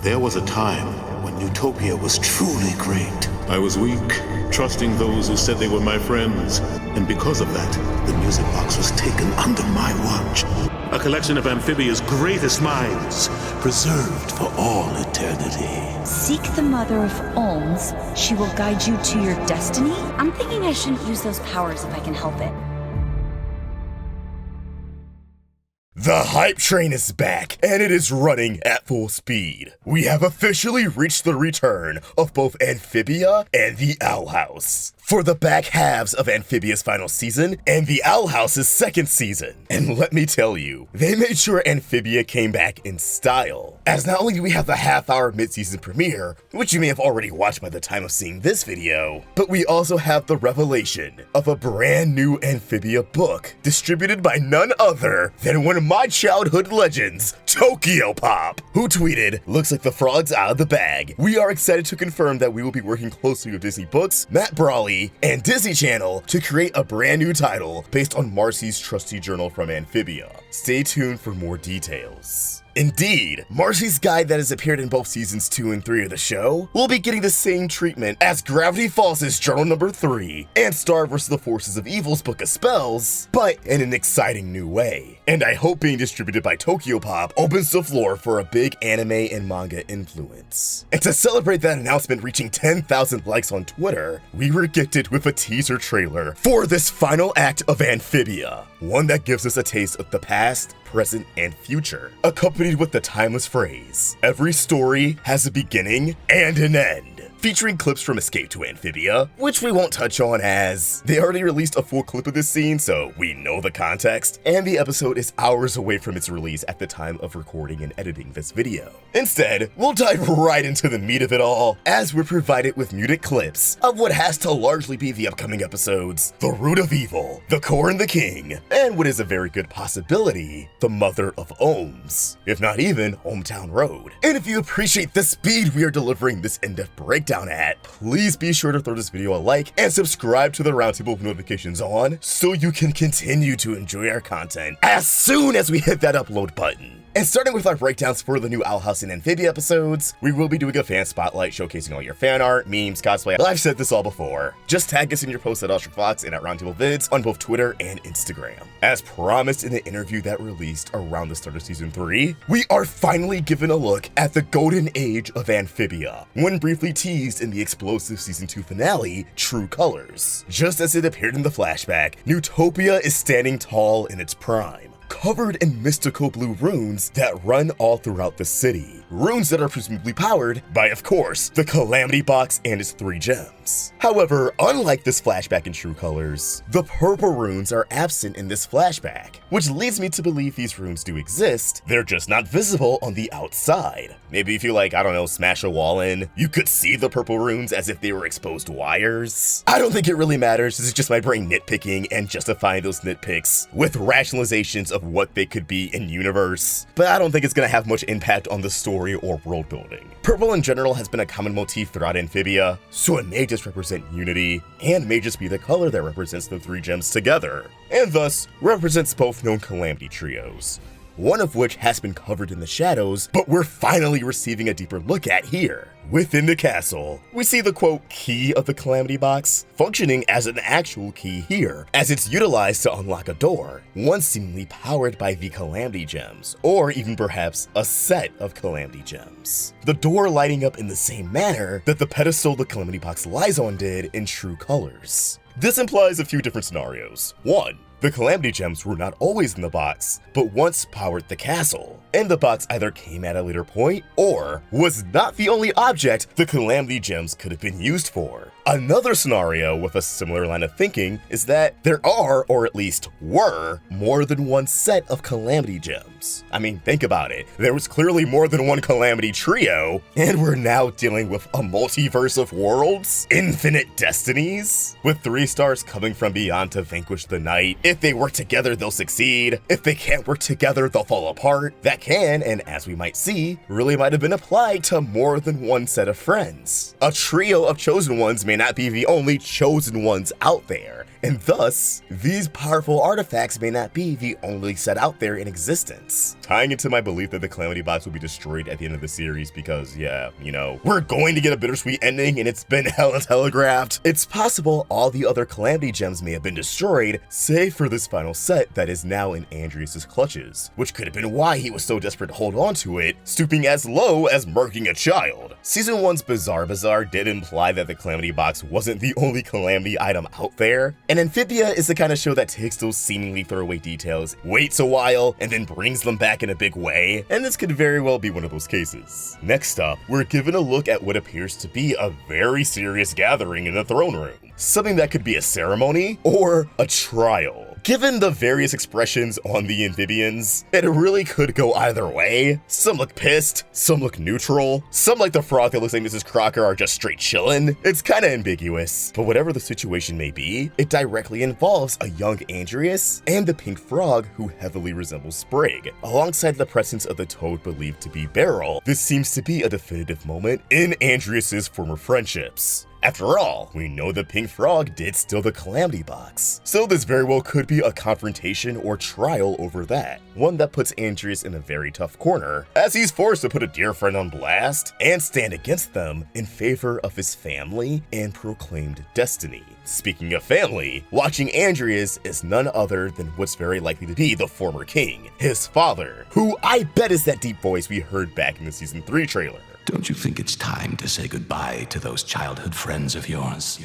There was a time when Utopia was truly great. I was weak, trusting those who said they were my friends. And because of that, the music box was taken under my watch. A collection of Amphibia's greatest minds, preserved for all eternity. Seek the mother of Olms. She will guide you to your destiny? I'm thinking I shouldn't use those powers if I can help it. The hype train is back, and it is running at full speed. We have officially reached the return of both Amphibia and the Owl House. For the back halves of Amphibia's final season and the Owl House's second season. And let me tell you, they made sure Amphibia came back in style. As not only do we have the half-hour mid-season premiere, which you may have already watched by the time of seeing this video, but we also have the revelation of a brand new Amphibia book distributed by none other than one of my childhood legends, Tokyo Pop, who tweeted, "Looks like the frog's out of the bag. We are excited to confirm that we will be working closely with Disney Books, Matt Brawley, and Disney Channel to create a brand new title based on Marcy's trusty journal from Amphibia. Stay tuned for more details." Indeed, Marcy's guide that has appeared in both seasons 2 and 3 of the show will be getting the same treatment as Gravity Falls' Journal number 3 and Star vs. the Forces of Evil's Book of Spells, but in an exciting new way. And I hope being distributed by Tokyo Pop opens the floor for a big anime and manga influence. And to celebrate that announcement reaching 10,000 likes on Twitter, we were gifted with a teaser trailer for this final act of Amphibia, one that gives us a taste of the past, present, and future, accompanied with the timeless phrase, "Every story has a beginning and an end," featuring clips from Escape to Amphibia, which we won't touch on as they already released a full clip of this scene, so we know the context, and the episode is hours away from its release at the time of recording and editing this video. Instead, we'll dive right into the meat of it all, as we're provided with muted clips of what has to largely be the upcoming episodes, The Root of Evil, The Core and the King, and what is a very good possibility, the Mother of Olms, if not even Hometown Road. And if you appreciate the speed we are delivering this in-depth breakdown at, please be sure to throw this video a like and subscribe to the Roundtable with notifications on so you can continue to enjoy our content as soon as we hit that upload button. And starting with our breakdowns for the new Owl House and Amphibia episodes, we will be doing a fan spotlight showcasing all your fan art, memes, cosplay. I've said this all before. Just tag us in your posts at UltraFox and at Roundtable Vids on both Twitter and Instagram. As promised in the interview that released around the start of Season 3, we are finally given a look at the golden age of Amphibia, when briefly teased in the explosive Season 2 finale, True Colors. Just as it appeared in the flashback, Utopia is standing tall in its prime, covered in mystical blue runes that run all throughout the city. Runes that are presumably powered by, of course, the Calamity Box and its 3 gems. However, unlike this flashback in True Colors, the purple runes are absent in this flashback, which leads me to believe these runes do exist, they're just not visible on the outside. Maybe if you smash a wall in, you could see the purple runes as if they were exposed wires. I don't think it really matters, this is just my brain nitpicking and justifying those nitpicks with rationalizations of what they could be in universe, but I don't think it's gonna have much impact on the story or world building. Purple in general has been a common motif throughout Amphibia, so it may just represent unity, and may just be the color that represents the 3 gems together, and thus represents both known Calamity trios, one of which has been covered in the shadows, but we're finally receiving a deeper look at here. Within the castle, we see the quote key of the Calamity Box functioning as an actual key here, as it's utilized to unlock a door, one seemingly powered by the Calamity Gems, or even perhaps a set of Calamity Gems. The door lighting up in the same manner that the pedestal the Calamity Box lies on did in True Colors. This implies a few different scenarios. 1. The Calamity Gems were not always in the box, but once powered the castle, and the box either came at a later point, or was not the only object the Calamity Gems could have been used for. Another scenario with a similar line of thinking is that there are, or at least were, more than one set of Calamity Gems. I mean, think about it. There was clearly more than one Calamity trio, and we're now dealing with a multiverse of worlds, infinite destinies, with 3 stars coming from beyond to vanquish the night. If they work together, they'll succeed. If they can't work together, they'll fall apart. That can, and as we might see, really might have been applied to more than one set of friends. A trio of chosen ones may not be the only chosen ones out there, and thus, these powerful artifacts may not be the only set out there in existence. Tying into my belief that the Calamity Box will be destroyed at the end of the series because, yeah, you know, we're going to get a bittersweet ending and it's been hella telegraphed. It's possible all the other Calamity gems may have been destroyed, save for this final set that is now in Andrias' clutches, which could have been why he was so desperate to hold on to it, stooping as low as murking a child. Season 1's Bizarre Bazaar did imply that the Calamity Box wasn't the only Calamity item out there, and Amphibia is the kind of show that takes those seemingly throwaway details, waits a while, and then brings them back in a big way, and this could very well be one of those cases. Next up, we're given a look at what appears to be a very serious gathering in the throne room. Something that could be a ceremony or a trial. Given the various expressions on the amphibians, it really could go either way. Some look pissed, some look neutral, some like the frog that looks like Mrs. Crocker are just straight chillin'. It's kinda ambiguous, but whatever the situation may be, it directly involves a young Andrias and the pink frog who heavily resembles Sprig. Alongside the presence of the toad believed to be Beryl, this seems to be a definitive moment in Andrias' former friendships. After all, we know the pink frog did steal the Calamity Box, so this very well could be a confrontation or trial over that, one that puts Andrias in a very tough corner, as he's forced to put a dear friend on blast and stand against them in favor of his family and proclaimed destiny. Speaking of family, watching Andrias is none other than what's very likely to be the former king, his father, who I bet is that deep voice we heard back in the Season 3 trailer. Don't you think it's time to say goodbye to those childhood friends of yours?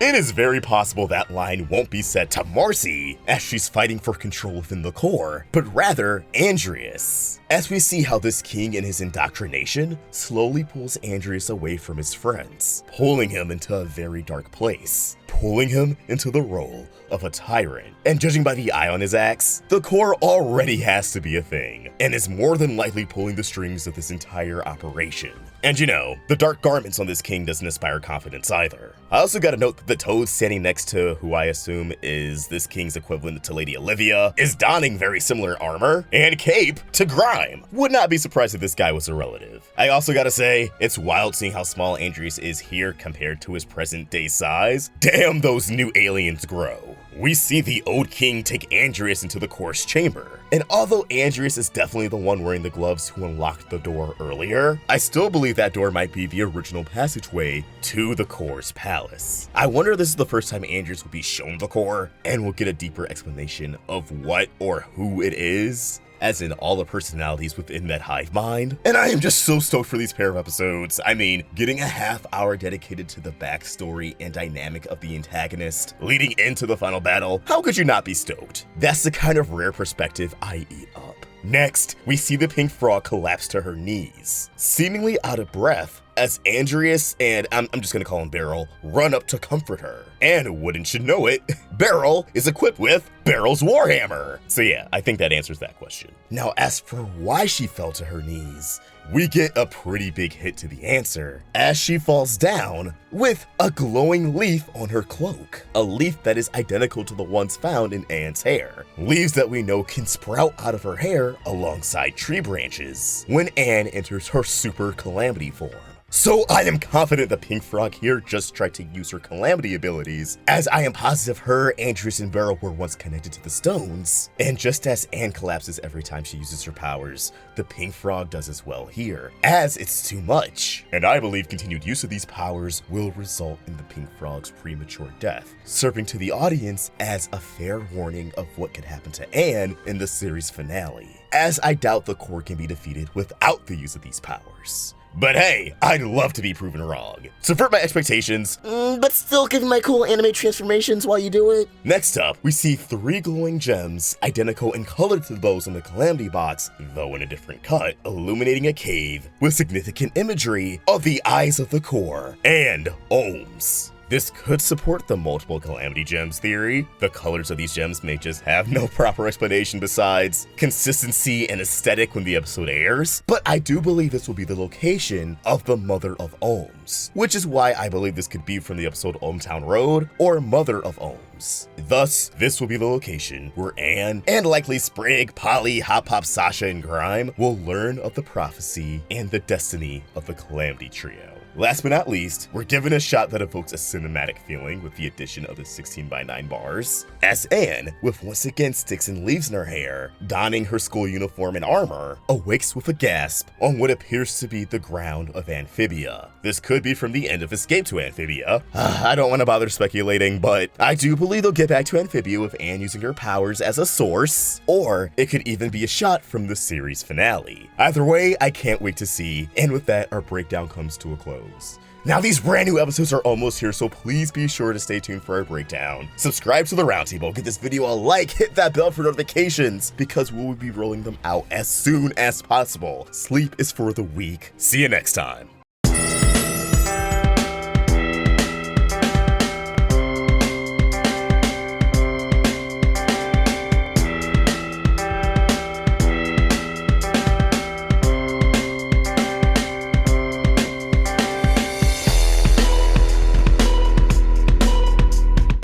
It is very possible that line won't be said to Marcy, as she's fighting for control within the core, but rather Andrias, as we see how this king and his indoctrination slowly pulls Andrias away from his friends, pulling him into a very dark place, pulling him into the role of a tyrant. And judging by the eye on his axe, the core already has to be a thing, and is more than likely pulling the strings of this entire operation. And you know, the dark garments on this king doesn't inspire confidence either. I also gotta note that the toad standing next to who I assume is this king's equivalent to Lady Olivia is donning very similar armor and cape to Grime. Would not be surprised if this guy was a relative. I also gotta say, it's wild seeing how small Andrias is here compared to his present day size. Damn, those new aliens grow. We see the old king take Andrias into the core's chamber. And although Andrias is definitely the one wearing the gloves who unlocked the door earlier, I still believe that door might be the original passageway to the core's palace. I wonder if this is the first time Andrias will be shown the core, and we'll get a deeper explanation of what or who it is, as in all the personalities within that hive mind. And I am just so stoked for these pair of episodes. I mean, getting a half hour dedicated to the backstory and dynamic of the antagonist leading into the final battle, how could you not be stoked? That's the kind of rare perspective I eat up. Next, we see the pink frog collapse to her knees, seemingly out of breath, as Andrias and I'm just gonna call him Beryl run up to comfort her. And wouldn't you know it, Beryl is equipped with Beryl's Warhammer. So yeah, I think that answers that question. Now, as for why she fell to her knees, we get a pretty big hit to the answer, as she falls down with a glowing leaf on her cloak. A leaf that is identical to the ones found in Anne's hair. Leaves that we know can sprout out of her hair alongside tree branches when Anne enters her super calamity form. So I am confident the pink frog here just tried to use her calamity abilities, as I am positive her, Andrias, and Beryl were once connected to the stones. And just as Anne collapses every time she uses her powers, the pink frog does as well here, as it's too much. And I believe continued use of these powers will result in the pink frog's premature death, serving to the audience as a fair warning of what could happen to Anne in the series finale, as I doubt the core can be defeated without the use of these powers. But hey, I'd love to be proven wrong. Subvert my expectations, but still give me my cool anime transformations while you do it. Next up, we see 3 glowing gems, identical in color to those on the Calamity Box, though in a different cut, illuminating a cave with significant imagery of the eyes of the core and Olms. This could support the multiple Calamity Gems theory. The colors of these gems may just have no proper explanation besides consistency and aesthetic when the episode airs, but I do believe this will be the location of the Mother of Olms, which is why I believe this could be from the episode Ohmtown Road or Mother of Olms. Thus, this will be the location where Anne, and likely Sprig, Polly, Hop Pop, Sasha, and Grime will learn of the prophecy and the destiny of the Calamity Trio. Last but not least, we're given a shot that evokes a cinematic feeling with the addition of the 16:9 bars, as Anne, with once again sticks and leaves in her hair, donning her school uniform and armor, awakes with a gasp on what appears to be the ground of Amphibia. This could be from the end of Escape to Amphibia. I don't want to bother speculating, but I do believe they'll get back to Amphibia with Anne using her powers as a source, or it could even be a shot from the series finale. Either way, I can't wait to see, and with that, our breakdown comes to a close. Now these brand new episodes are almost here, so please be sure to stay tuned for our breakdown. Subscribe to the Roundtable, give this video a like, hit that bell for notifications, because we will be rolling them out as soon as possible. Sleep is for the weak. See you next time.